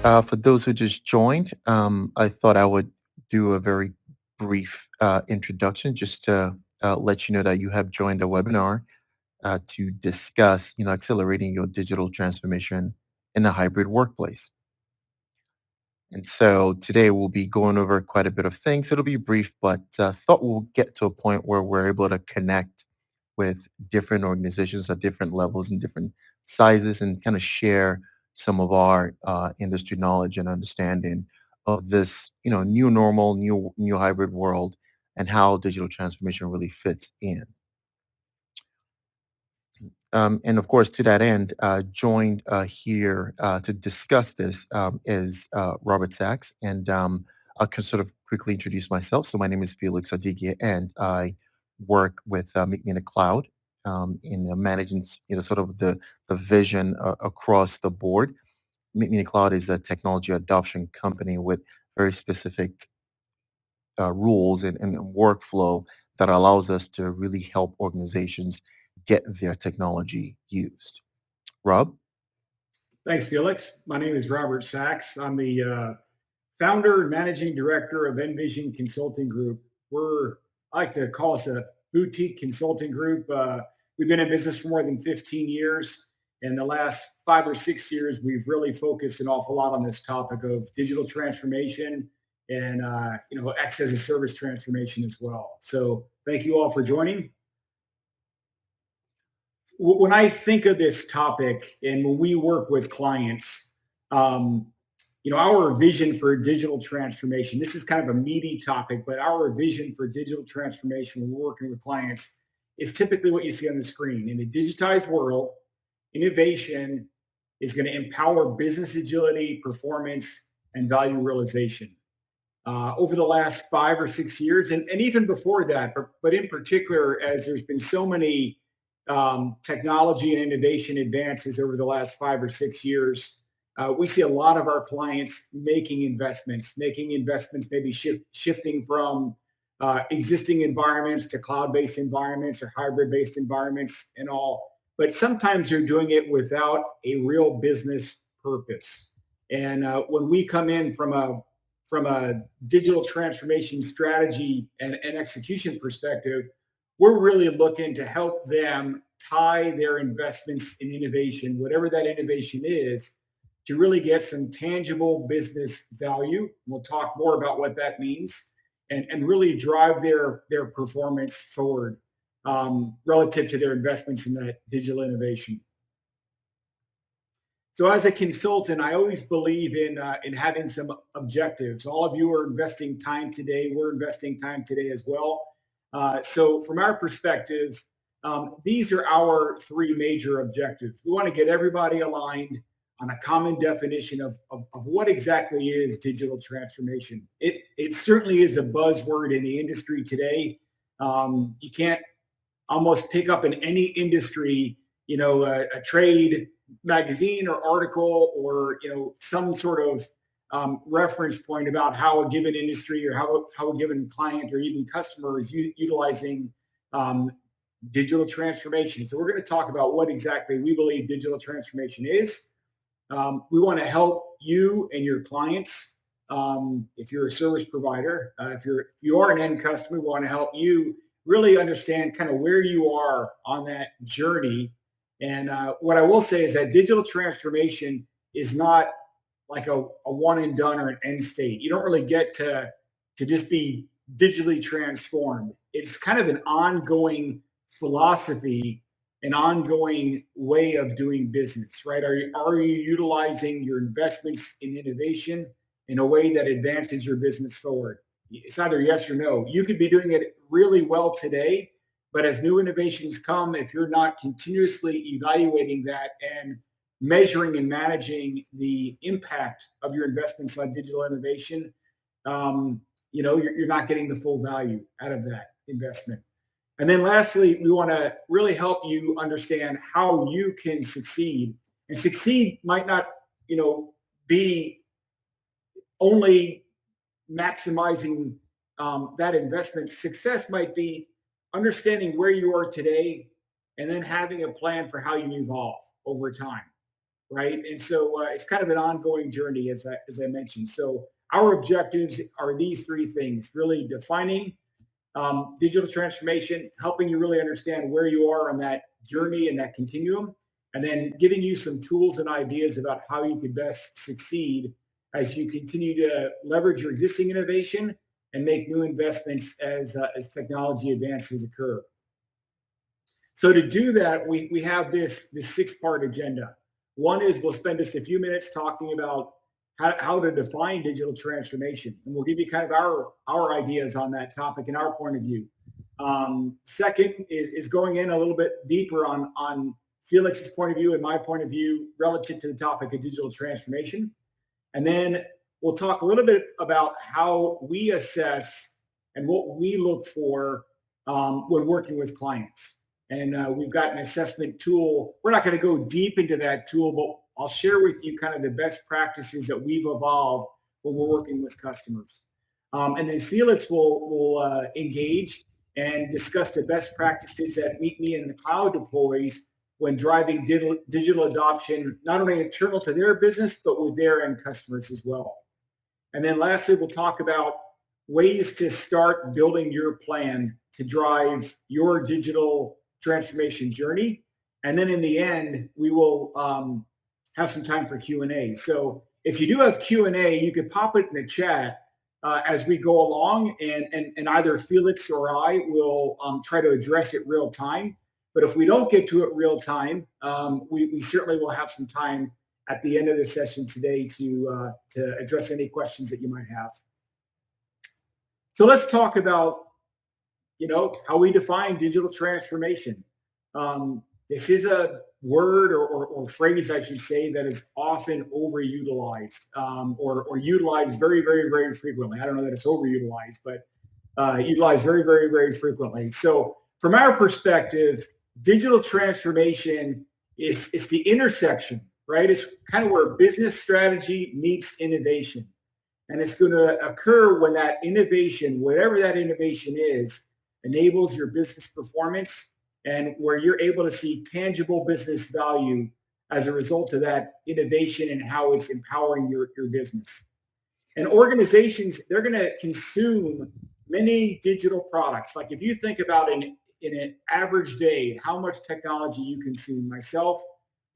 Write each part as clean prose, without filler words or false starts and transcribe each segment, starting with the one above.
For those who just joined, I thought I would do a very brief introduction just to let you know that you have joined a webinar to discuss, accelerating your digital transformation in a hybrid workplace. And so today we'll be going over quite a bit of things. It'll be brief, but thought we'll get to a point where we're able to connect with different organizations at different levels and different sizes and kind of share some of our industry knowledge and understanding of this, new normal, new hybrid world and how digital transformation really fits in. And of course, to that end, joined here to discuss this is Robert Sachs. And I can sort of quickly introduce myself. So my name is Felix Odigie, and I work with Meet Me in the Cloud in managing, sort of the vision across the board. Meet Me in the Cloud is a technology adoption company with very specific rules and workflow that allows us to really help organizations get their technology used. Rob? Thanks, Felix. My name is Robert Sachs. I'm the founder and managing director of Envision Consulting Group. I like to call us a boutique consulting group. We've been in business for more than 15 years. In the last 5 or 6 years, we've really focused an awful lot on this topic of digital transformation and X as a service transformation as well. So thank you all for joining. When I think of this topic and when we work with clients, our vision for digital transformation, this is kind of a meaty topic, but our vision for digital transformation when we're working with clients is typically what you see on the screen. In a digitized world, innovation is going to empower business agility, performance, and value realization. Over the last 5 or 6 years, and even before that, but in particular, as there's been so many technology and innovation advances over the last 5 or 6 years, we see a lot of our clients making investments, maybe shifting from existing environments to cloud-based environments or hybrid-based environments and all. But sometimes they're doing it without a real business purpose. And when we come in from a digital transformation strategy and execution perspective, we're really looking to help them tie their investments in innovation, whatever that innovation is, to really get some tangible business value. We'll talk more about what that means and really drive their performance forward relative to their investments in that digital innovation. So as a consultant, I always believe in having some objectives. All of you are investing time today. We're investing time today as well. So from our perspective, these are our three major objectives. We want to get everybody aligned on a common definition of what exactly is digital transformation. It certainly is a buzzword in the industry today. You can't almost pick up in any industry, a trade magazine or article or, some sort of reference point about how a given industry or how a given client or even customer is utilizing digital transformation. So we're going to talk about what exactly we believe digital transformation is. We want to help you and your clients. If you're a service provider, if you are an end customer, we want to help you really understand kind of where you are on that journey. And what I will say is that digital transformation is not like a one and done or an end state. You don't really get to just be digitally transformed. It's kind of an ongoing philosophy, an ongoing way of doing business, right? Are you utilizing your investments in innovation in a way that advances your business forward? It's either yes or no. You could be doing it really well today, but as new innovations come, if you're not continuously evaluating that and measuring and managing the impact of your investments on digital innovation, you're not getting the full value out of that investment. And then lastly, we want to really help you understand how you can succeed. And succeed might not, be only maximizing that investment. Success might be understanding where you are today and then having a plan for how you evolve over time. right? And so it's kind of an ongoing journey, as I mentioned. So our objectives are these three things: really defining digital transformation, helping you really understand where you are on that journey and that continuum, and then giving you some tools and ideas about how you can best succeed as you continue to leverage your existing innovation and make new investments as technology advances occur. So to do that, we have this six-part agenda. One is we'll spend just a few minutes talking about how to define digital transformation, and we'll give you kind of our ideas on that topic and our point of view. Second is going in a little bit deeper on Felix's point of view and my point of view relative to the topic of digital transformation. And then we'll talk a little bit about how we assess and what we look for when working with clients. And we've got an assessment tool. We're not going to go deep into that tool, but I'll share with you kind of the best practices that we've evolved when we're working with customers. And then Felix will engage and discuss the best practices that Meet Me in the Cloud deploys when driving digital adoption, not only internal to their business, but with their end customers as well. And then lastly, we'll talk about ways to start building your plan to drive your digital transformation journey. And then in the end, we will have some time for Q&A. So if you do have Q&A, you could pop it in the chat as we go along, and either Felix or I will try to address it real time. But if we don't get to it real time, we certainly will have some time at the end of the session today to address any questions that you might have. So let's talk about, how we define digital transformation. This is a word or phrase, I should say, that is often overutilized or utilized very, very, very frequently. I don't know that it's overutilized, but utilized very, very, very frequently. So from our perspective, digital transformation is the intersection, right? It's kind of where business strategy meets innovation. And it's going to occur when that innovation, whatever that innovation is, enables your business performance and where you're able to see tangible business value as a result of that innovation and how it's empowering your business. And organizations, they're going to consume many digital products. Like if you think about in an average day, how much technology you consume. Myself,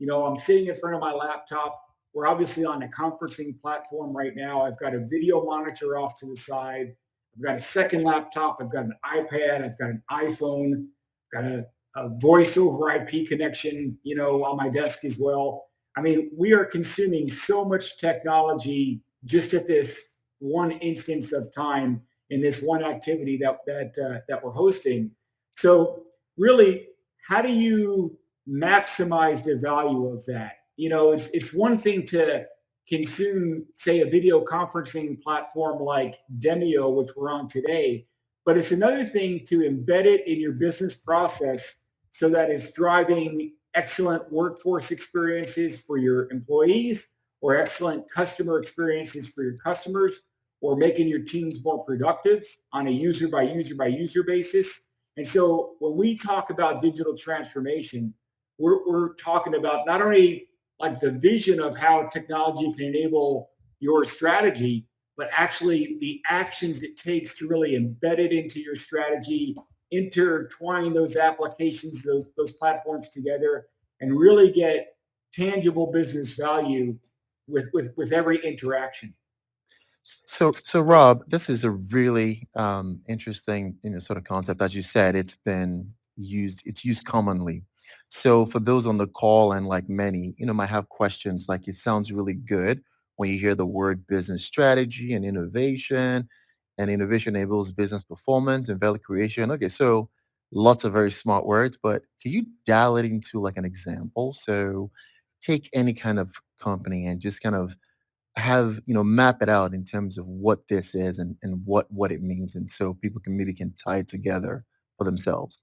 I'm sitting in front of my laptop. We're obviously on a conferencing platform right now. I've got a video monitor off to the side. I've got a second laptop. I've got an iPad. I've got an iPhone. I've got a voice over IP connection, on my desk as well. I mean, we are consuming so much technology just at this one instance of time in this one activity that we're hosting. So really, how do you maximize the value of that? It's one thing to consume, say, a video conferencing platform like Demio, which we're on today, but it's another thing to embed it in your business process so that it's driving excellent workforce experiences for your employees or excellent customer experiences for your customers or making your teams more productive on a user by user by user basis. And so when we talk about digital transformation, we're talking about not only like the vision of how technology can enable your strategy, but actually the actions it takes to really embed it into your strategy, intertwining those applications, those platforms together, and really get tangible business value with every interaction. So Rob, this is a really interesting, sort of concept. As you said, it's used commonly. So for those on the call and like many, might have questions like it sounds really good when you hear the word business strategy and innovation enables business performance and value creation. Okay, so lots of very smart words, but can you dial it into like an example? So take any kind of company and just kind of have map it out in terms of what this is and what it means, and so people can tie it together for themselves.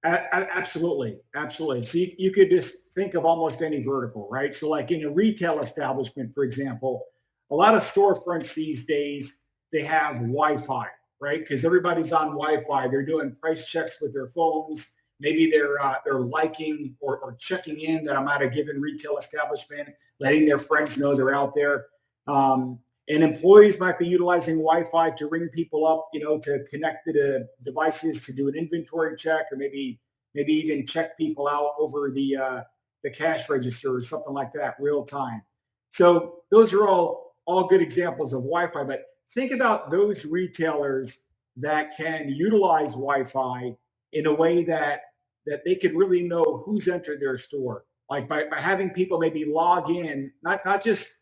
Absolutely, absolutely. So you could just think of almost any vertical, right? So like in a retail establishment, for example, a lot of storefronts these days, they have Wi-Fi, right? Because everybody's on Wi-Fi. They're doing price checks with their phones. Maybe they're liking or checking in that I'm at a given retail establishment, letting their friends know they're out there. And employees might be utilizing Wi-Fi to ring people up, to connect to the devices to do an inventory check, or maybe even check people out over the cash register or something like that, real time. So those are all good examples of Wi-Fi. But think about those retailers that can utilize Wi-Fi in a way that they could really know who's entered their store, like by having people maybe log in, not just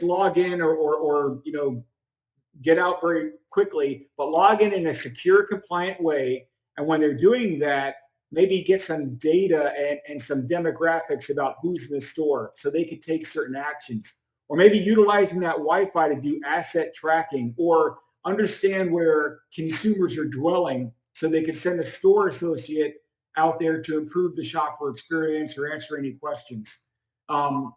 log in or get out very quickly, but log in a secure, compliant way. And when they're doing that, maybe get some data and some demographics about who's in the store so they could take certain actions. Or maybe utilizing that Wi-Fi to do asset tracking or understand where consumers are dwelling so they could send a store associate out there to improve the shopper experience or answer any questions.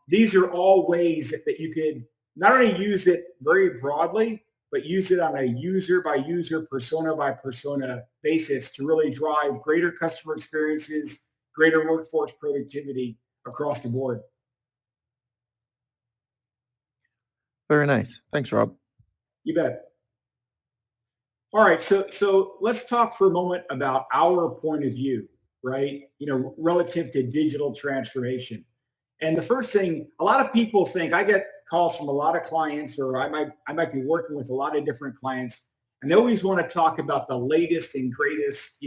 These are all ways that you could not only use it very broadly, but use it on a user by user, persona by persona basis to really drive greater customer experiences, greater workforce productivity across the board. Very nice. Thanks, Rob. You bet. All right, so let's talk for a moment about our point of view, right? Relative to digital transformation. And the first thing, a lot of people think, I get calls from a lot of clients, or I might be working with a lot of different clients, and they always want to talk about the latest and greatest,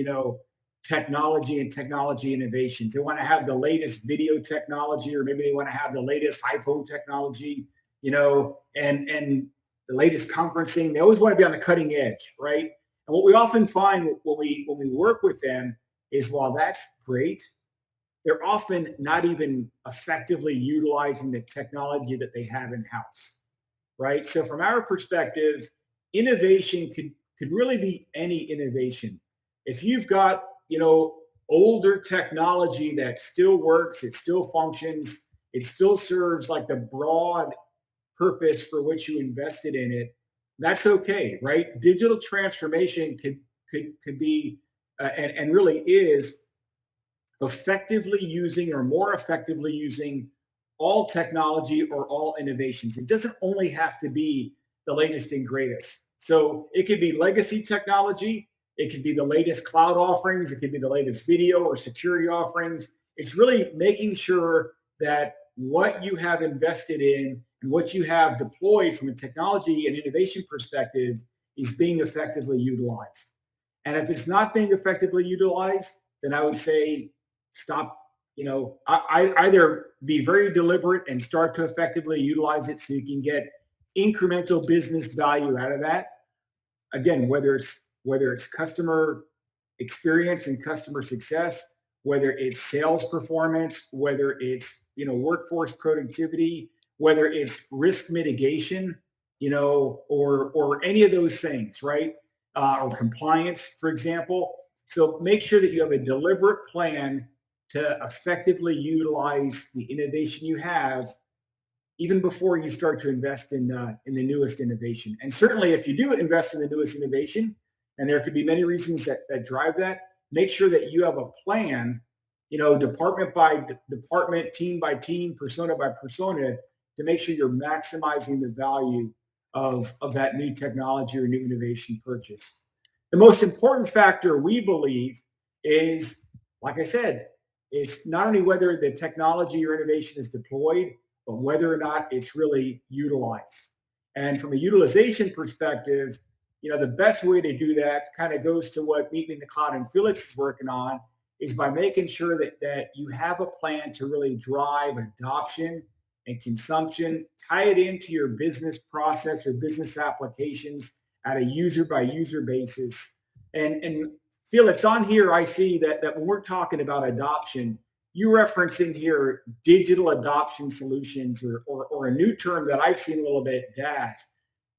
technology and technology innovations. They want to have the latest video technology, or maybe they want to have the latest iPhone technology, and the latest conferencing. They always want to be on the cutting edge, right? And what we often find when we work with them is, while that's great, they're often not even effectively utilizing the technology that they have in house, right? So from our perspective, innovation could really be any innovation. If you've got older technology that still works, it still functions, it still serves like the broad purpose for which you invested in it, that's okay, right? Digital transformation could be and really is effectively using or more effectively using all technology or all innovations. It doesn't only have to be the latest and greatest. So it could be legacy technology. It could be the latest cloud offerings. It could be the latest video or security offerings. It's really making sure that what you have invested in and what you have deployed from a technology and innovation perspective is being effectively utilized. And if it's not being effectively utilized, then I would say stop. Either be very deliberate and start to effectively utilize it so you can get incremental business value out of that. Again, whether it's customer experience and customer success, whether it's sales performance, whether it's workforce productivity, whether it's risk mitigation, or any of those things, right? Or compliance, for example. So make sure that you have a deliberate plan to effectively utilize the innovation you have, even before you start to invest in the newest innovation. And certainly, if you do invest in the newest innovation, and there could be many reasons that drive that, make sure that you have a plan, department by department, team by team, persona by persona, to make sure you're maximizing the value of that new technology or new innovation purchase. The most important factor, we believe, is, like I said, it's not only whether the technology or innovation is deployed, but whether or not it's really utilized. And from a utilization perspective, the best way to do that kind of goes to what Meet Me in the Cloud and Felix is working on, is by making sure that you have a plan to really drive adoption and consumption, tie it into your business process or business applications at a user by user basis. And Felix, on here, I see that when we're talking about adoption, you referencing here digital adoption solutions, or a new term that I've seen a little bit, DAS.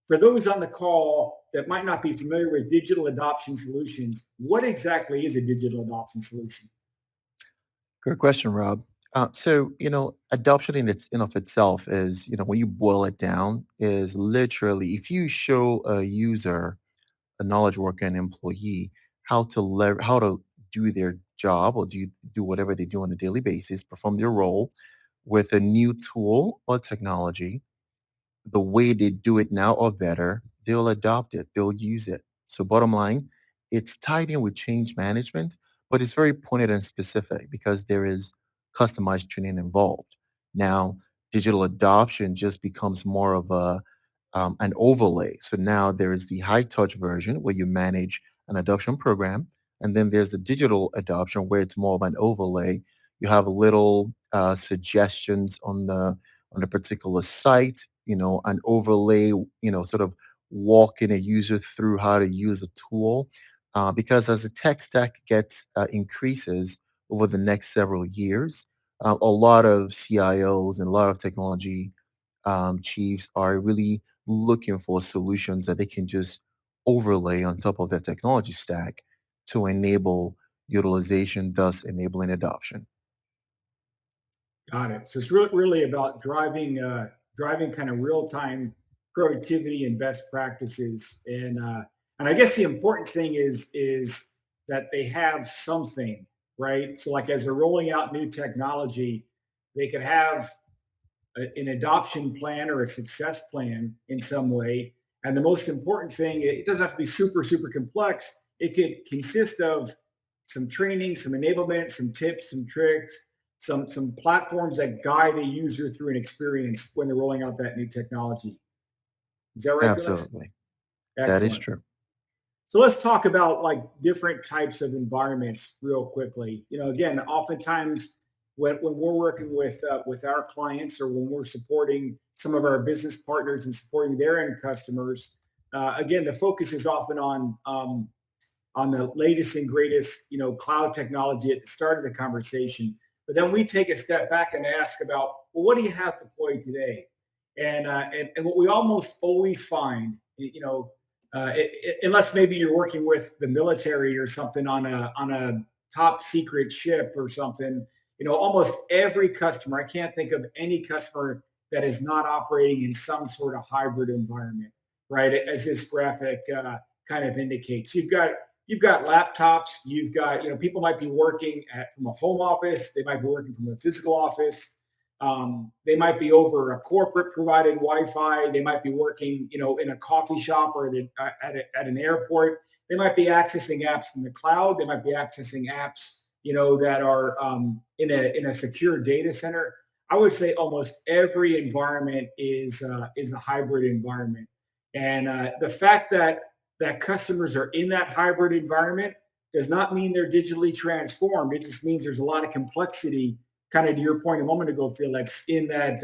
For those on the call that might not be familiar with digital adoption solutions, what exactly is a digital adoption solution? Good question, Rob. Adoption in of itself is, when you boil it down, is literally if you show a user, a knowledge worker, an employee, how to do their job or do whatever they do on a daily basis, perform their role with a new tool or technology the way they do it now or better, they'll adopt it, they'll use it. So, bottom line, it's tied in with change management, but it's very pointed and specific because there is customized training involved. Now, digital adoption just becomes more of an overlay. So now there is the high touch version where you manage an adoption program, and then there's the digital adoption where it's more of an overlay. You have little suggestions on the particular site, an overlay, sort of walking a user through how to use a tool. Because as the tech stack gets increases over the next several years, a lot of CIOs and a lot of technology chiefs are really looking for solutions that they can just overlay on top of their technology stack to enable utilization, thus enabling adoption. Got it. So it's really about driving kind of real time productivity and best practices, and I guess the important thing is that they have something, right. So like as they're rolling out new technology, they could have an adoption plan or a success plan in some way. And the most important thing, it doesn't have to be super complex. It could consist of some training, some enablement, some tips, some tricks, some platforms that guide a user through an experience when they're rolling out that new technology. Is that right, Felix? Absolutely. That is Excellent. true. So let's talk about like different types of environments real quickly. Again, oftentimes when we're working with our clients or when we're supporting some of our business partners and supporting their end customers, again, the focus is often on the latest and greatest, cloud technology at the start of the conversation. But then we take a step back and ask about, well, what do you have deployed today? And what we almost always find, unless maybe you're working with the military or something on a top secret ship or something, almost every customer, I can't think of any customer that is not operating in some sort of hybrid environment, right? As this graphic kind of indicates, you've got laptops, you've got, people might be working from a home office, they might be working from a physical office, they might be over a corporate provided Wi-Fi. They might be working, in a coffee shop or at an airport. They might be accessing apps in the cloud. They might be accessing apps, that are in a secure data center. I would say almost every environment is a hybrid environment, and the fact that customers are in that hybrid environment does not mean they're digitally transformed. It just means there's a lot of complexity, kind of to your point a moment ago, Felix, in that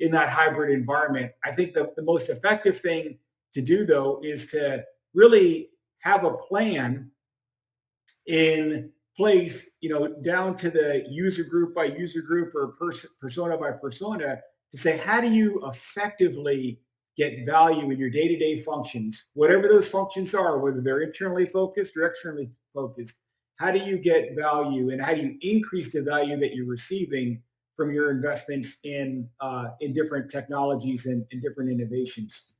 hybrid environment. I think the most effective thing to do though is to really have a plan in place, down to the user group by user group or persona by persona, to say, how do you effectively get value in your day-to-day functions, whatever those functions are, whether they're internally focused or externally focused. How do you get value and how do you increase the value that you're receiving from your investments in different technologies and different innovations?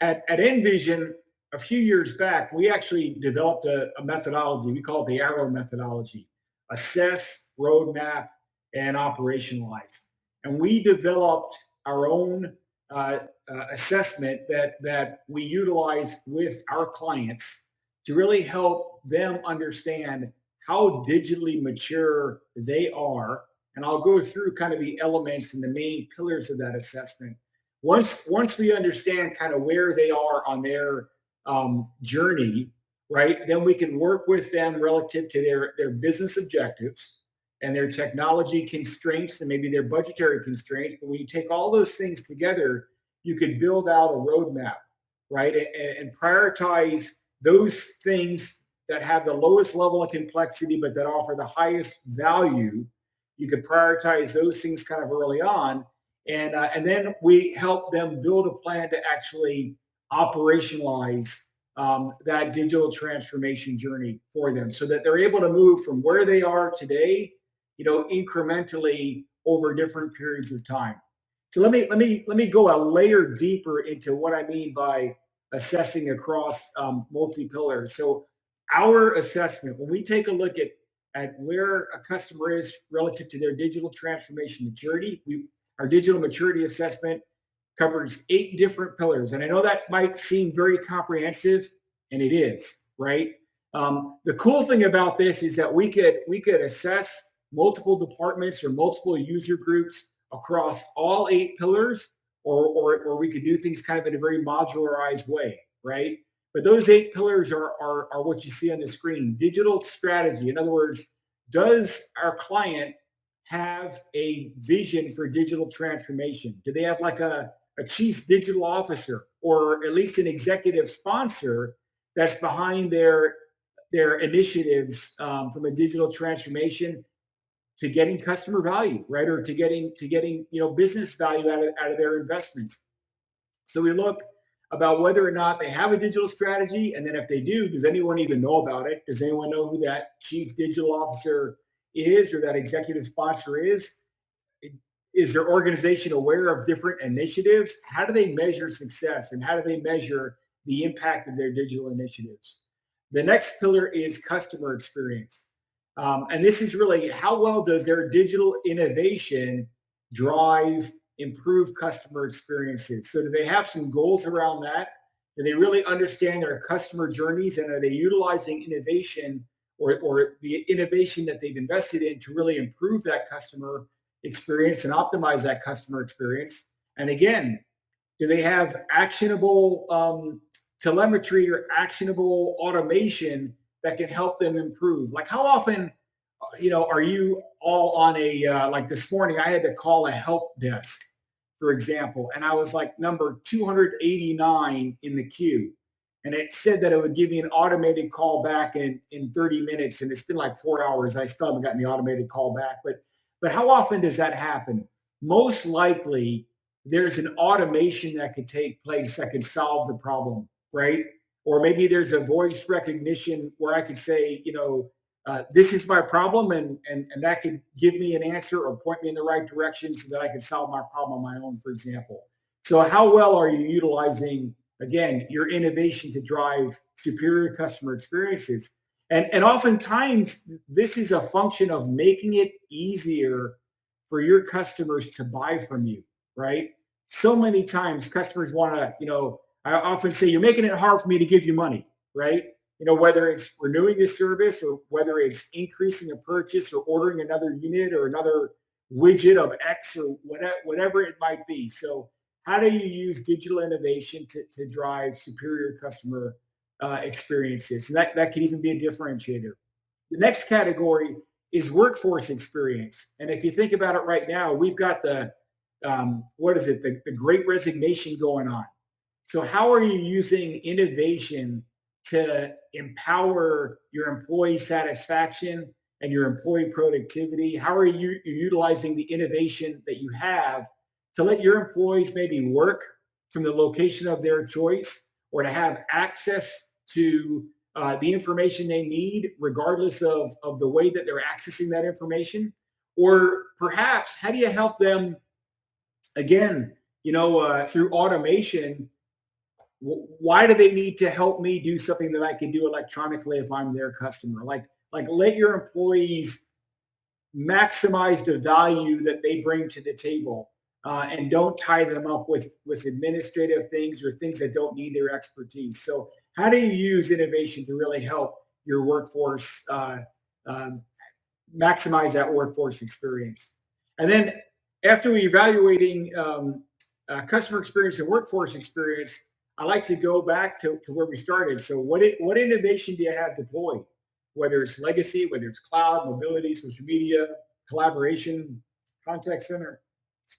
At Envision, a few years back, we actually developed a methodology. We call it the Arrow methodology: assess, roadmap, and operationalize. And we developed our own assessment that we utilize with our clients to really help them understand how digitally mature they are. And I'll go through kind of the elements and the main pillars of that assessment. Once we understand kind of where they are on their journey, right, then we can work with them relative to their business objectives and their technology constraints and maybe their budgetary constraints. But when you take all those things together, you could build out a roadmap, right, and prioritize those things that have the lowest level of complexity but that offer the highest value. You could prioritize those things kind of early on, and then we help them build a plan to actually operationalize that digital transformation journey for them, so that they're able to move from where they are today, incrementally over different periods of time. So let me go a layer deeper into what I mean by assessing across multi pillars. So our assessment, when we take a look at at where a customer is relative to their digital transformation maturity. Our digital maturity assessment covers 8 different pillars. And I know that might seem very comprehensive, and it is, right? The cool thing about this is that we could assess multiple departments or multiple user groups across all 8 pillars, or we could do things kind of in a very modularized way, right? But those 8 pillars are what you see on the screen. Digital strategy. In other words, does our client have a vision for digital transformation? Do they have like a chief digital officer or at least an executive sponsor that's behind their initiatives from a digital transformation to getting customer value, right, or to getting business value out of their investments? So we look about whether or not they have a digital strategy, and then if they do, does anyone even know about it? Does anyone know who that chief digital officer is or that executive sponsor is? Is their organization aware of different initiatives? How do they measure success, and how do they measure the impact of their digital initiatives? The next pillar is customer experience. And this is really how well does their digital innovation drive improved customer experiences? So do they have some goals around that? Do they really understand their customer journeys, and are they utilizing innovation or the innovation that they've invested in to really improve that customer experience and optimize that customer experience? And again, do they have actionable telemetry or actionable automation that can help them improve? Like how often, are you all on like this morning, I had to call a help desk, for example, and I was like number 289 in the queue. And it said that it would give me an automated call back in 30 minutes. And it's been like 4 hours. I still haven't gotten the automated call back. But how often does that happen? Most likely, there's an automation that could take place that can solve the problem, right? Or maybe there's a voice recognition where I could say, this is my problem, and that could give me an answer or point me in the right direction so that I can solve my problem on my own, for example. So how well are you utilizing, again, your innovation to drive superior customer experiences? And oftentimes, this is a function of making it easier for your customers to buy from you, right? So many times customers want to, I often say, you're making it hard for me to give you money, right? Whether it's renewing a service or whether it's increasing a purchase or ordering another unit or another widget of X or whatever it might be. So how do you use digital innovation to drive superior customer experiences? And that can even be a differentiator. The next category is workforce experience. And if you think about it right now, we've got the great resignation going on. So how are you using innovation to empower your employee satisfaction and your employee productivity? How are you utilizing the innovation that you have to let your employees maybe work from the location of their choice, or to have access to the information they need, regardless of the way that they're accessing that information? Or perhaps, how do you help them, again, through automation? Why do they need to help me do something that I can do electronically if I'm their customer? Like let your employees maximize the value that they bring to the table, and don't tie them up with administrative things or things that don't need their expertise. So how do you use innovation to really help your workforce maximize that workforce experience? And then after we evaluating customer experience and workforce experience, I like to go back to where we started. So what innovation do you have deployed? Whether it's legacy, whether it's cloud, mobility, social media, collaboration, contact center,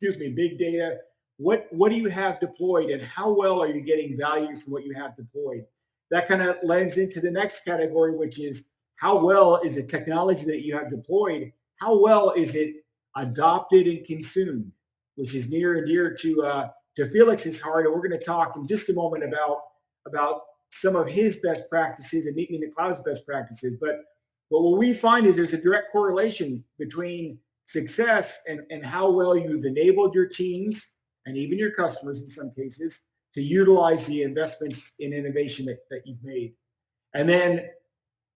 big data. What do you have deployed, and how well are you getting value from what you have deployed? That kind of lends into the next category, which is how well is the technology that you have deployed? How well is it adopted and consumed? Which is near and dear to Felix's heart. And we're going to talk in just a moment about some of his best practices and Meet Me in the Cloud's best practices. But what we find is there's a direct correlation between success and how well you've enabled your teams and even your customers in some cases to utilize the investments in innovation that you've made. And then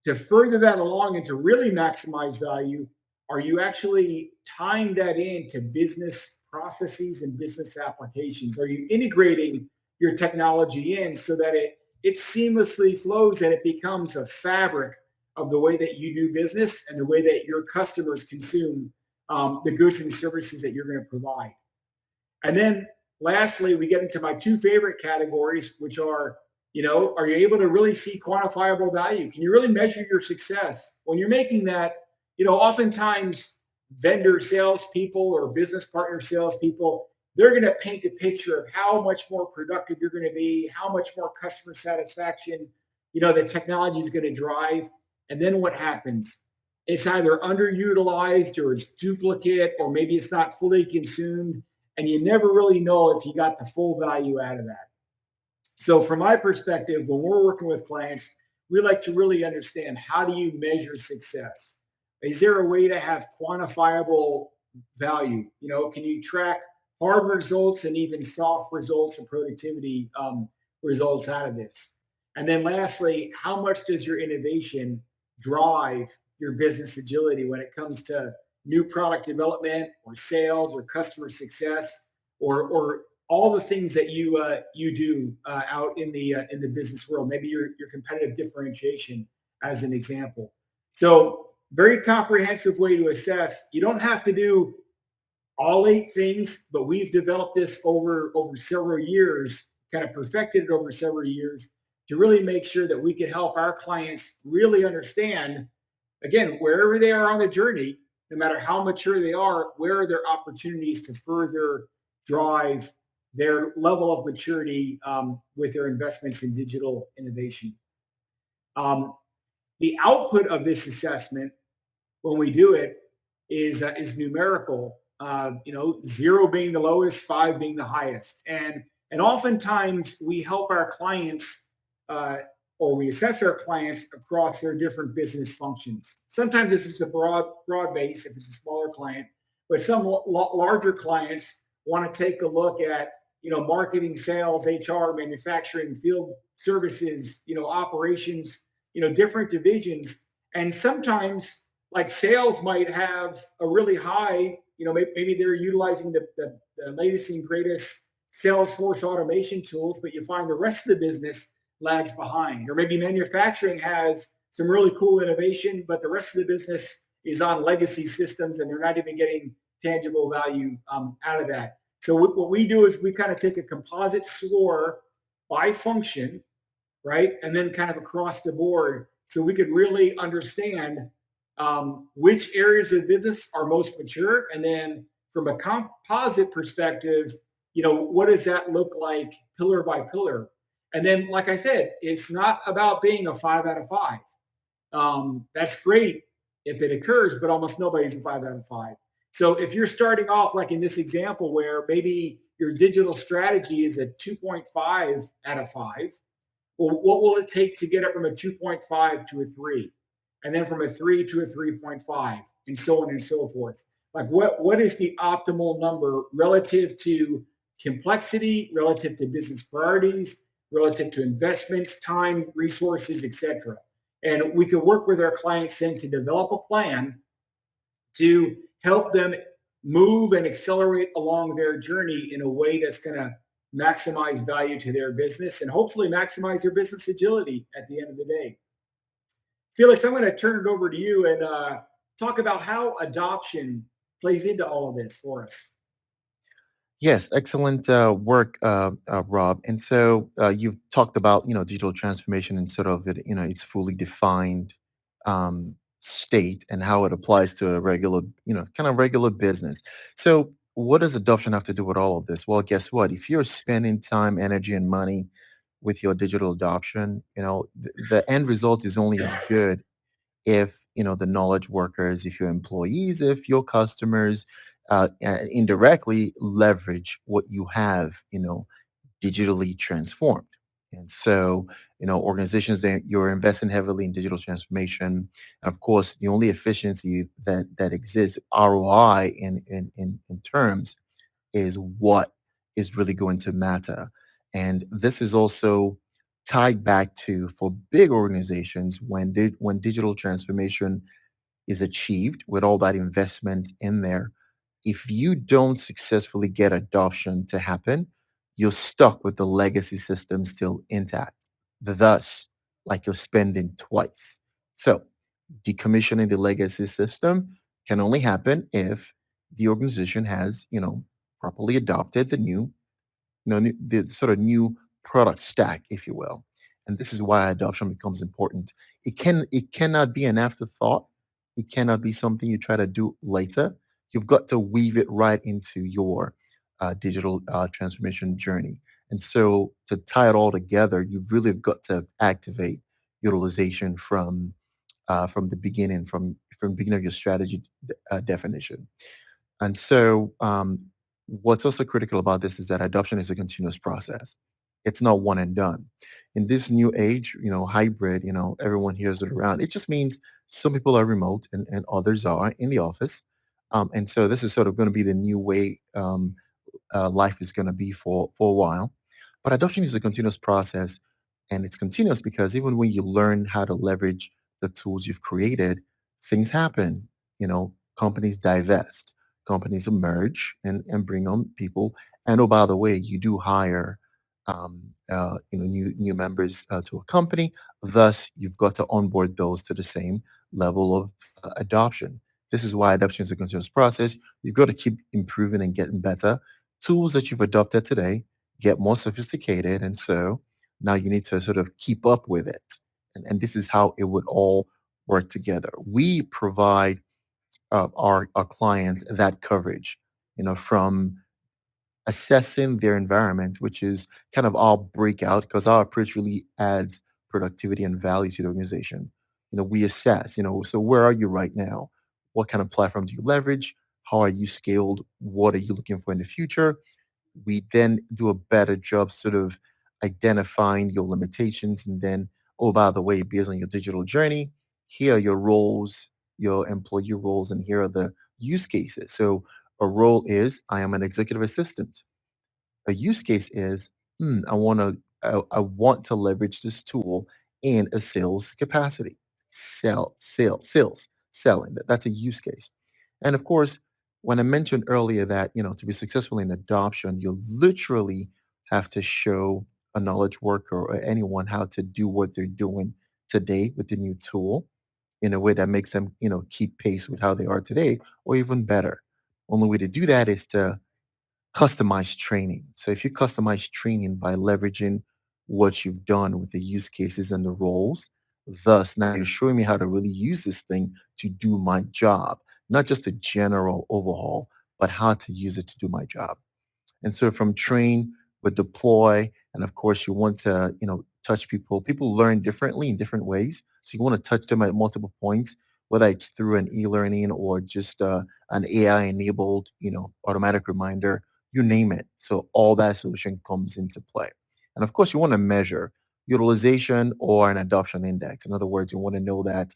To further that along and to really maximize value, are you actually tying that into business processes and business applications? Are you integrating your technology in so that it seamlessly flows and it becomes a fabric of the way that you do business and the way that your customers consume the goods and services that you're going to provide? And then lastly, we get into my two favorite categories, which are, are you able to really see quantifiable value? Can you really measure your success? When you're making that, oftentimes vendor salespeople or business partner salespeople, they're going to paint a picture of how much more productive you're going to be, how much more customer satisfaction, the technology is going to drive. And then what happens? It's either underutilized or it's duplicate, or maybe it's not fully consumed, and you never really know if you got the full value out of that. So, from my perspective, when we're working with clients, we like to really understand, how do you measure success? Is there a way to have quantifiable value? Can you track hard results and even soft results and productivity results out of this? And then lastly, how much does your innovation drive your business agility when it comes to new product development or sales or customer success, or all the things that you do out in the business world? Maybe your competitive differentiation, as an example. So, very comprehensive way to assess. You don't have to do all eight things, but we've developed this over several years, kind of perfected it over several years, to really make sure that we can help our clients really understand, again, wherever they are on the journey, no matter how mature they are, where are their opportunities to further drive their level of maturity with their investments in digital innovation. Um, the output of this assessment, when we do it, is numerical. Zero being the lowest, five being the highest, and oftentimes we help our clients, or we assess our clients across their different business functions. Sometimes this is a broad base if it's a smaller client, but some larger clients want to take a look at, marketing, sales, HR, manufacturing, field services, operations, different divisions. And sometimes, like, sales might have a really high, maybe they're utilizing the latest and greatest Salesforce automation tools, but you find the rest of the business lags behind. Or maybe manufacturing has some really cool innovation, but the rest of the business is on legacy systems and they're not even getting tangible value out of that. So what we do is we kind of take a composite score by function, right? And then kind of across the board, so we could really understand which areas of business are most mature. And then from a composite perspective, what does that look like pillar by pillar? And then, like I said, it's not about being a 5 out of 5. That's great if it occurs, but almost nobody's a 5 out of 5. So if you're starting off, like in this example, where maybe your digital strategy is a 2.5 out of 5, well, what will it take to get it from a 2.5 to a 3? And then from a 3 to a 3.5, and so on and so forth. Like, what is the optimal number relative to complexity, relative to business priorities, relative to investments, time, resources, etc. And we could work with our clients then to develop a plan to help them move and accelerate along their journey in a way that's going to maximize value to their business and hopefully maximize their business agility at the end of the day. Felix, I'm going to turn it over to you and talk about how adoption plays into all of this for us. Yes, excellent work, Rob. And so you've talked about, digital transformation and sort of it, its fully defined state and how it applies to a regular, kind of regular business. So what does adoption have to do with all of this? Well, guess what? If you're spending time, energy, and money with your digital adoption, the end result is only as good if the knowledge workers, if your employees, if your customers indirectly leverage what you have digitally transformed. And so organizations that you're investing heavily in digital transformation, of course the only efficiency that exists, ROI in terms, is what is really going to matter. And this is also tied back to for big organizations when digital transformation is achieved with all that investment in there, if you don't successfully get adoption to happen, you're stuck with the legacy system still intact. Thus, like you're spending twice. So, decommissioning the legacy system can only happen if the organization has, properly adopted the new the sort of new product stack, if you will. And this is why adoption becomes important. It cannot be an afterthought. It cannot be something you try to do later. You've got to weave it right into your digital transformation journey. And so to tie it all together, you've really got to activate utilization from the beginning, from beginning of your strategy definition. And so, what's also critical about this is that adoption is a continuous process. It's not one and done. In this new age, hybrid, everyone hears it around. It just means some people are remote and others are in the office. And so this is sort of going to be the new way life is going to be for a while. But adoption is a continuous process, and it's continuous because even when you learn how to leverage the tools you've created, things happen. Companies divest, companies emerge and bring on people. And oh, by the way, you do hire new members to a company. Thus, you've got to onboard those to the same level of adoption. This is why adoption is a continuous process. You've got to keep improving and getting better. Tools that you've adopted today get more sophisticated, and so now you need to sort of keep up with it. And this is how it would all work together. We provide our clients that coverage, from assessing their environment, which is kind of our breakout because our approach really adds productivity and value to the organization. We assess, so where are you right now? What kind of platform do you leverage? How are you scaled? What are you looking for in the future? We then do a better job sort of identifying your limitations. And then, oh, by the way, based on your digital journey, here are your roles, your employee roles, and here are the use cases. So a role is I am an executive assistant. A use case is, I want to leverage this tool in a sales capacity. Selling. That's a use case. And of course, when I mentioned earlier that, to be successful in adoption, you literally have to show a knowledge worker or anyone how to do what they're doing today with the new tool in a way that makes them, keep pace with how they are today or even better. Only way to do that is to customized training. So if you customize training by leveraging what you've done with the use cases and the roles, thus now you're showing me how to really use this thing to do my job, not just a general overhaul, but how to use it to do my job. And so from train with deploy, and of course you want to, touch people. People learn differently in different ways. So you want to touch them at multiple points, whether it's through an e-learning or just an AI enabled, automatic reminder, you name it. So all that solution comes into play. And of course you want to measure utilization or an adoption index. In other words, you want to know that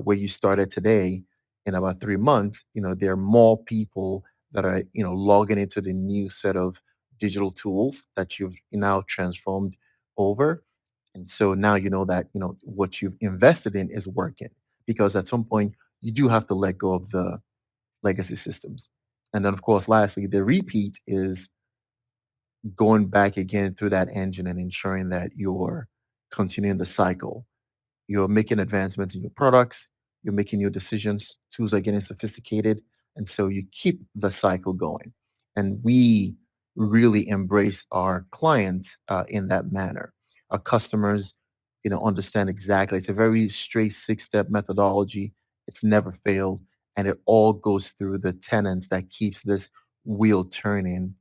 where you started today in about 3 months, there are more people that are, logging into the new set of digital tools that you've now transformed over. And so now you know that, what you've invested in is working because at some point you do have to let go of the legacy systems. And then, of course, lastly, the repeat is going back again through that engine and ensuring that you're continuing the cycle. You're making advancements in your products, you're making new decisions, tools are getting sophisticated, and so you keep the cycle going. And we really embrace our clients in that manner. Our customers, understand exactly. It's a very straight 6-step methodology. It's never failed, and it all goes through the tenets that keeps this wheel turning,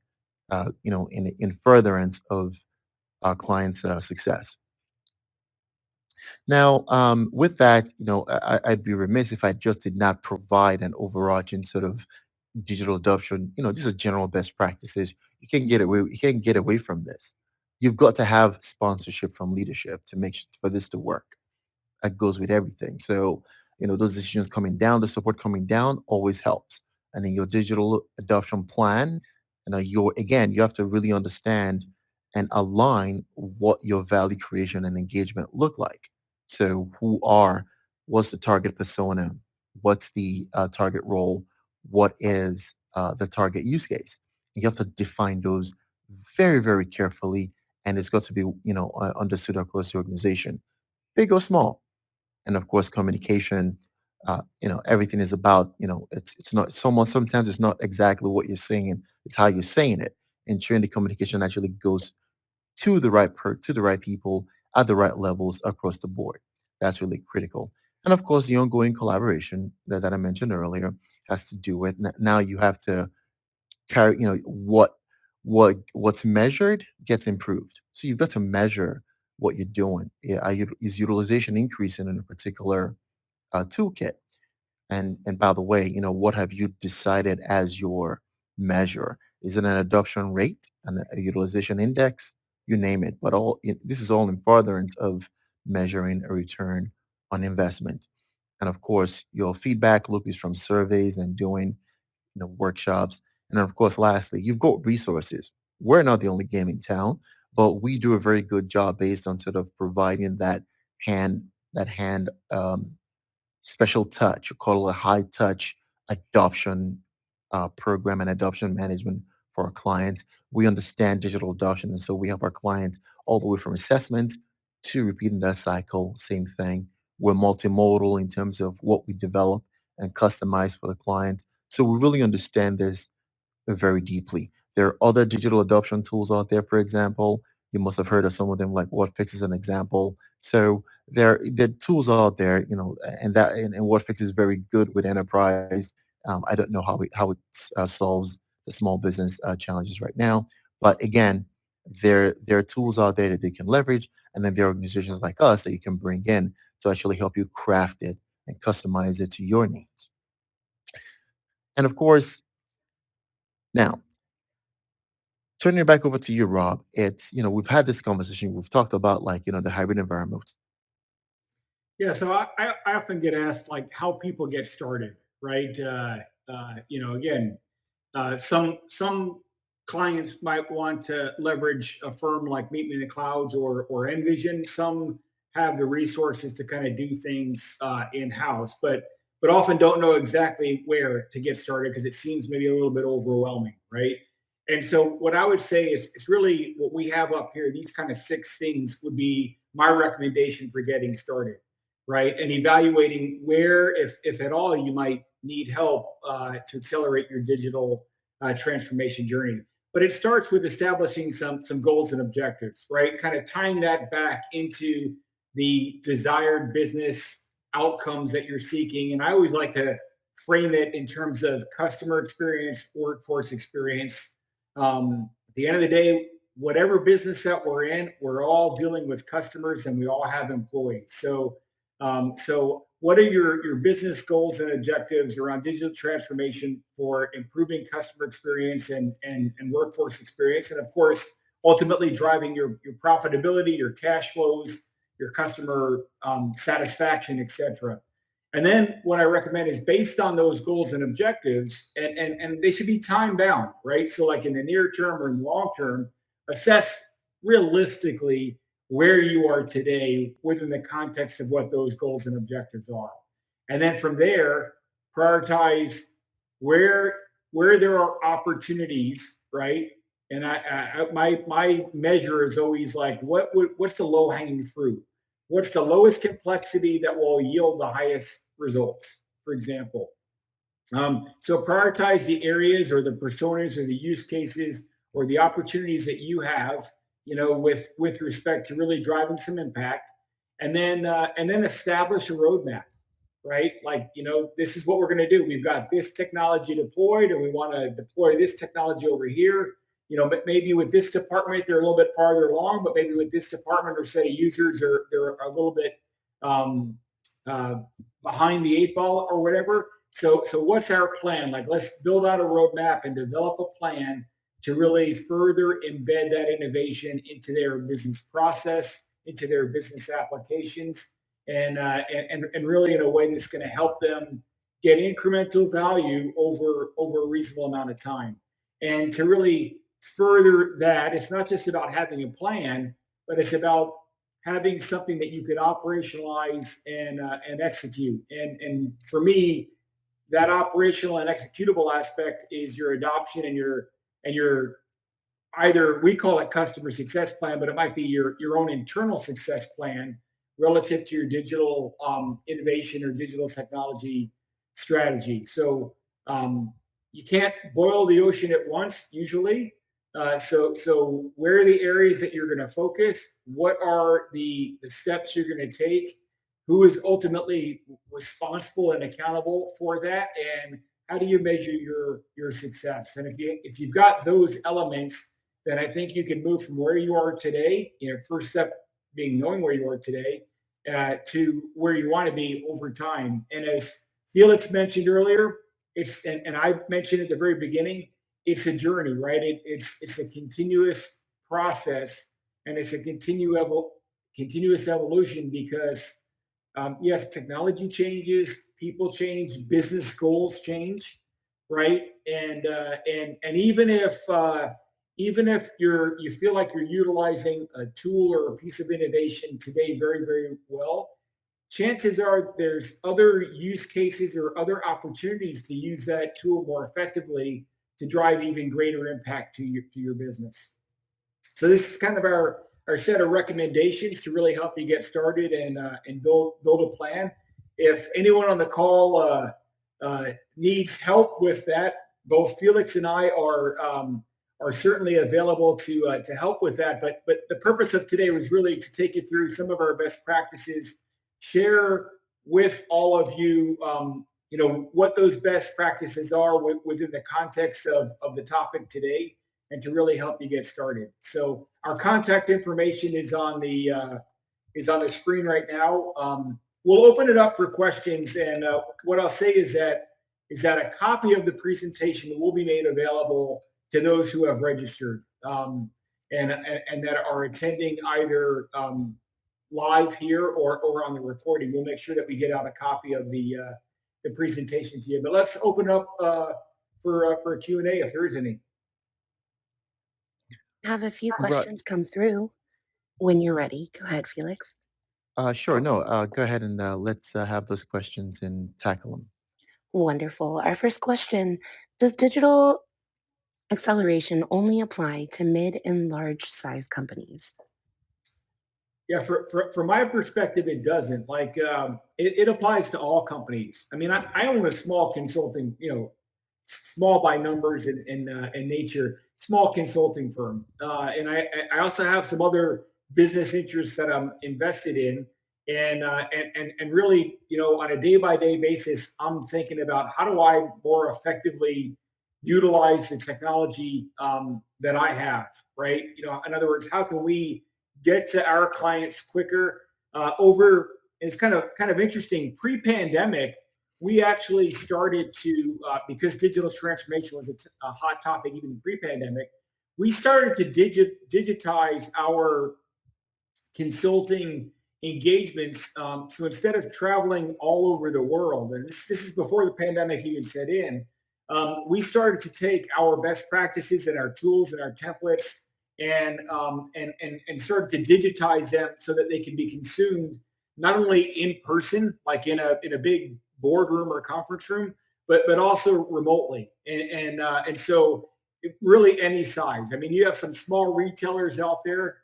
in furtherance of our clients' success. Now, with that, I'd be remiss if I just did not provide an overarching sort of digital adoption. These are general best practices. You can't get away from this. You've got to have sponsorship from leadership to for this to work. That goes with everything. So, those decisions coming down, the support coming down always helps. And in your digital adoption plan, you have to really understand and align what your value creation and engagement look like. So, what's the target persona? What's the target role? What is the target use case? You have to define those very, very carefully, and it's got to be, understood across the organization, big or small. And of course, communication. Everything is about, it's not sometimes it's not exactly what you're saying, it's how you're saying it. Ensuring the communication actually goes to the right people at the right levels across the board. That's really critical. And of course, the ongoing collaboration that I mentioned earlier has to do with now you have to carry, what's measured gets improved. So you've got to measure what you're doing. Yeah, is utilization increasing in a particular toolkit? And by the way, what have you decided as your measure? Is it an adoption rate, a utilization index? You name it. But this is all in furtherance of measuring a return on investment. And of course, your feedback loop is from surveys and doing, workshops. And then of course, lastly, you've got resources. We're not the only game in town, but we do a very good job based on sort of providing hand that hand special touch, we call it a high touch adoption program and adoption management for our clients. We understand digital adoption, and so we help our clients all the way from assessment to repeating that cycle. Same thing. We're multimodal in terms of what we develop and customize for the client. So we really understand this very deeply. There are other digital adoption tools out there, for example. You must have heard of some of them, like WhatFix is an example. So there are tools out there, and WhatFix is very good with enterprise. I don't know how it solves the small business challenges right now, but again, there are tools out there that they can leverage, and then there are organizations like us that you can bring in to actually help you craft it and customize it to your needs. And of course, now turning it back over to you, Rob, we've had this conversation. We've talked about like, the hybrid environment. Yeah, so I often get asked like how people get started, right? Again, some clients might want to leverage a firm like Meet Me in the Clouds or Envision. Some have the resources to kind of do things in house, but often don't know exactly where to get started because it seems maybe a little bit overwhelming, right? And so what I would say is it's really what we have up here. These kind of six things would be my recommendation for getting started, right? And evaluating where, if at all, you might need help to accelerate your digital transformation journey. But it starts with establishing some goals and objectives, right? Kind of tying that back into the desired business outcomes that you're seeking. And I always like to frame it in terms of customer experience, workforce experience. At the end of the day, whatever business that we're in, we're all dealing with customers and we all have employees. So what are your business goals and objectives around digital transformation for improving customer experience and workforce experience? And of course, ultimately driving your profitability, your cash flows, your customer satisfaction, et cetera. And then what I recommend is based on those goals and objectives, and they should be time bound, right? So like in the near term or in the long term, assess realistically where you are today within the context of what those goals and objectives are. And then from there, prioritize where where there are opportunities, right? And my measure is always like what's the low hanging fruit? What's the lowest complexity that will yield the highest results? For example, so prioritize the areas or the personas or the use cases or the opportunities that you have, with respect to really driving some impact, and then establish a roadmap, right? Like, this is what we're going to do. We've got this technology deployed, and we want to deploy this technology over here. But maybe with this department they're a little bit farther along, but maybe with this department or set of users they're a little bit um, uh, behind the eight ball or whatever. So what's our plan? Like, let's build out a roadmap and develop a plan to really further embed that innovation into their business process, into their business applications, and really in a way that's going to help them get incremental value over a reasonable amount of time, and to really further that, it's not just about having a plan, but it's about having something that you could operationalize and execute. And for me, that operational and executable aspect is your adoption and your either we call it customer success plan, but it might be your own internal success plan relative to your digital innovation or digital technology strategy. So you can't boil the ocean at once usually. So where are the areas that you're going to focus? What are the steps you're going to take? Who is ultimately responsible and accountable for that? And how do you measure your success? And if you've got those elements, then I think you can move from where you are today. First step being knowing where you are today to where you want to be over time. And as Felix mentioned earlier, and I mentioned at the very beginning, it's a journey, right? It's a continuous process, and it's a continuous evolution because yes, technology changes, people change, business goals change, right? And even if you feel like you're utilizing a tool or a piece of innovation today very very well, chances are there's other use cases or other opportunities to use that tool more effectively to drive even greater impact to your business. So this is kind of our set of recommendations to really help you get started and build a plan. If anyone on the call needs help with that, both Felix and I are certainly available to help with that. But the purpose of today was really to take you through some of our best practices, share with all of you, what those best practices are within the context of the topic today, and to really help you get started. So our contact information is on the screen right now. We'll open it up for questions, and what I'll say is that a copy of the presentation will be made available to those who have registered and that are attending either live here or on the recording. We'll make sure that we get out a copy of the presentation to you. But let's open up for a Q&A if there is any. Have a few Right. questions come through when you're ready. Go ahead, Felix. Sure. No, go ahead and let's have those questions and tackle them. Wonderful. Our first question: does digital acceleration only apply to mid and large size companies? Yeah, from my perspective, it doesn't. Like it applies to all companies. I mean, I own a small consulting, small by numbers and nature, small consulting firm, and I also have some other business interests that I'm invested in, and really, on a day by day basis, I'm thinking about how do I more effectively utilize the technology that I have, right? In other words, how can we get to our clients quicker over and it's kind of interesting. Pre-pandemic, we actually started to because digital transformation was a hot topic even pre-pandemic, we started to digitize our consulting engagements. So instead of traveling all over the world, and this is before the pandemic even set in, we started to take our best practices and our tools and our templates and started to digitize them so that they can be consumed not only in person, like in a big boardroom or conference room, but also remotely. And so really any size. I mean, you have some small retailers out there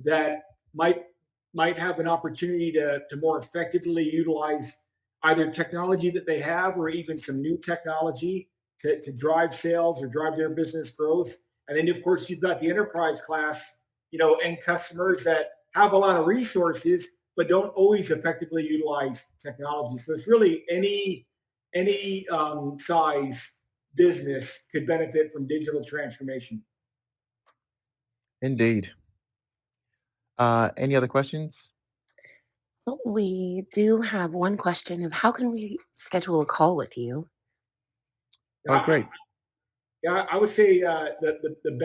that might have an opportunity to more effectively utilize either technology that they have or even some new technology to drive sales or drive their business growth. And then, of course, you've got the enterprise class, end customers that have a lot of resources, but don't always effectively utilize technology. So it's really any size business could benefit from digital transformation. Indeed. Any other questions? Well, we do have one question of how can we schedule a call with you? Oh, I, great. Yeah, I would say the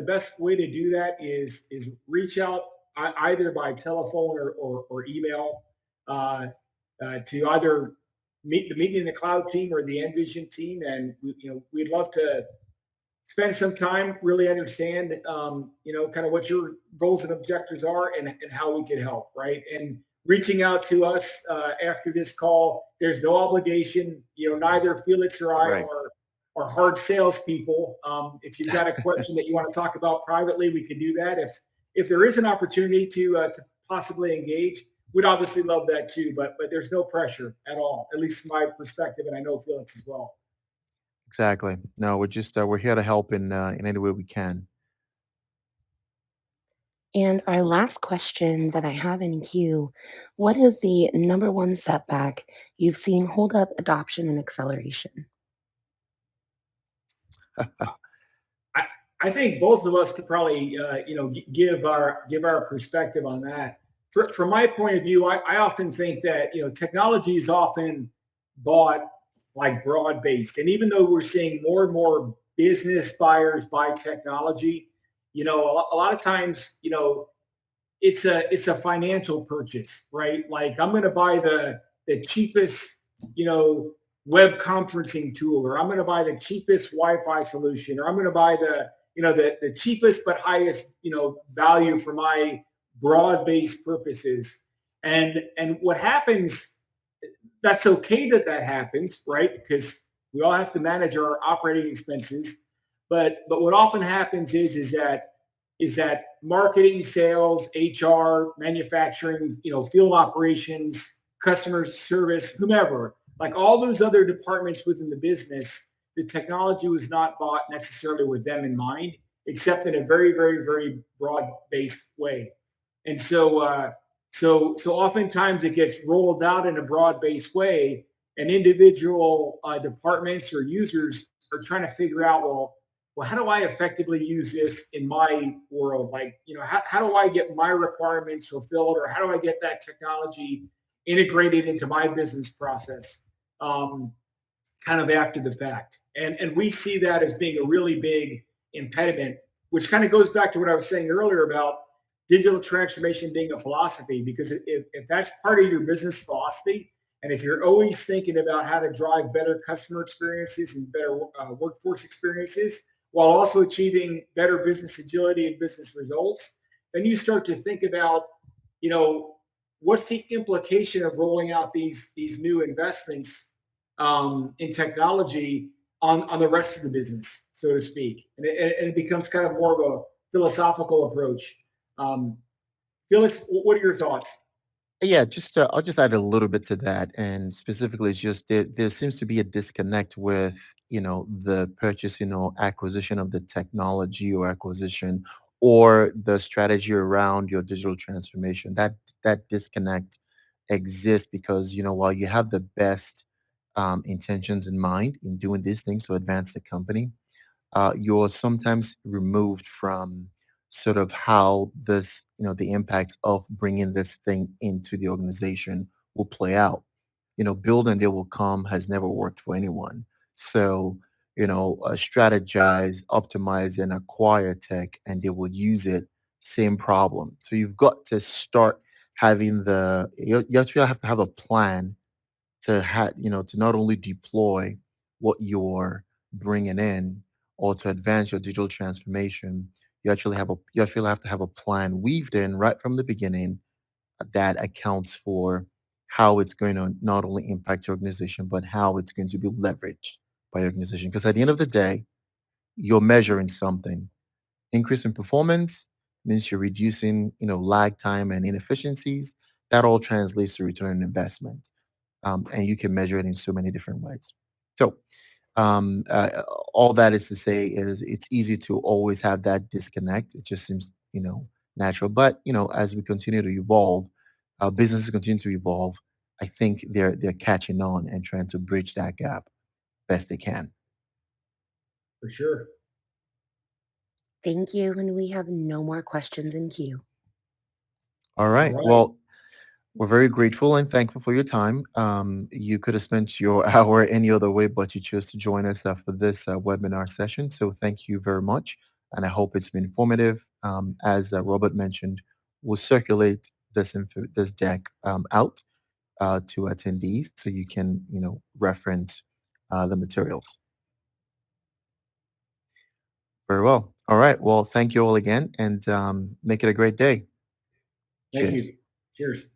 best way to do that is reach out either by telephone or email to either meet me in the cloud team or the Envision team, and we'd love spend some time, really understand, kind of what your goals and objectives are, and how we can help, right? And reaching out to us after this call, there's no obligation. Neither Felix or I Right. are hard salespeople. If you've got a question that you want to talk about privately, we can do that. If there is an opportunity to possibly engage, we'd obviously love that too. But there's no pressure at all, at least from my perspective, and I know Felix as well. Exactly. No, we're here to help in any way we can. And our last question that I have in queue, what is the number one setback you've seen hold up adoption and acceleration? I, I think both of us could probably give our perspective on that. From my point of view, I often think that technology is often bought like broad based, and even though we're seeing more and more business buyers buy technology, a lot of times it's a financial purchase, right? Like I'm going to buy the cheapest, you know, web conferencing tool, or I'm going to buy the cheapest Wi-Fi solution, or I'm going to buy the cheapest but highest value for my broad-based purposes. And what happens? That's okay that happens, right? Because we all have to manage our operating expenses. But what often happens is that marketing, sales, HR, manufacturing, field operations, customer service, whomever, like all those other departments within the business, the technology was not bought necessarily with them in mind, except in a very, very, very broad-based way. And so oftentimes it gets rolled out in a broad-based way, and individual departments or users are trying to figure out, well, how do I effectively use this in my world? Like, how do I get my requirements fulfilled, or how do I get that technology integrated into my business process, um, kind of after the fact? And we see that as being a really big impediment, which kind of goes back to what I was saying earlier about digital transformation being a philosophy, because if that's part of your business philosophy, and if you're always thinking about how to drive better customer experiences and better workforce experiences, while also achieving better business agility and business results, then you start to think about, you know, what's the implication of rolling out these new investments in technology on the rest of the business, so to speak, and it becomes kind of more of a philosophical approach. Um, Felix, what are your thoughts? Yeah, just I'll just add a little bit to that, and specifically, it's just there seems to be a disconnect with the purchase, acquisition of the technology or acquisition, or the strategy around your digital transformation. That disconnect exists because while you have the best intentions in mind in doing these things to advance the company, you're sometimes removed from sort of how this, the impact of bringing this thing into the organization will play out. Build and they will come has never worked for anyone. So, strategize, optimize, and acquire tech, and they will use it. Same problem. So you've got to start having you actually have to have a plan to not only deploy what you're bringing in or to advance your digital transformation. You actually have to have a plan weaved in right from the beginning that accounts for how it's going to not only impact your organization but how it's going to be leveraged by your organization, because at the end of the day you're measuring something. Increase in performance means you're reducing lag time and inefficiencies. That all translates to return on investment, and you can measure it in so many different ways. So, um, uh, all that is to say is it's easy to always have that disconnect. It just seems natural. But as we continue to evolve, businesses continue to evolve. I think they're catching on and trying to bridge that gap best they can. For sure. Thank you. And we have no more questions in queue. All All right. right. Well, we're very grateful and thankful for your time. You could have spent your hour any other way, but you chose to join us for this webinar session. So thank you very much. And I hope it's been informative. As Robert mentioned, we'll circulate this deck out to attendees so you can, reference the materials. Very well. All right. Well, thank you all again and make it a great day. Thank Cheers. you. Cheers.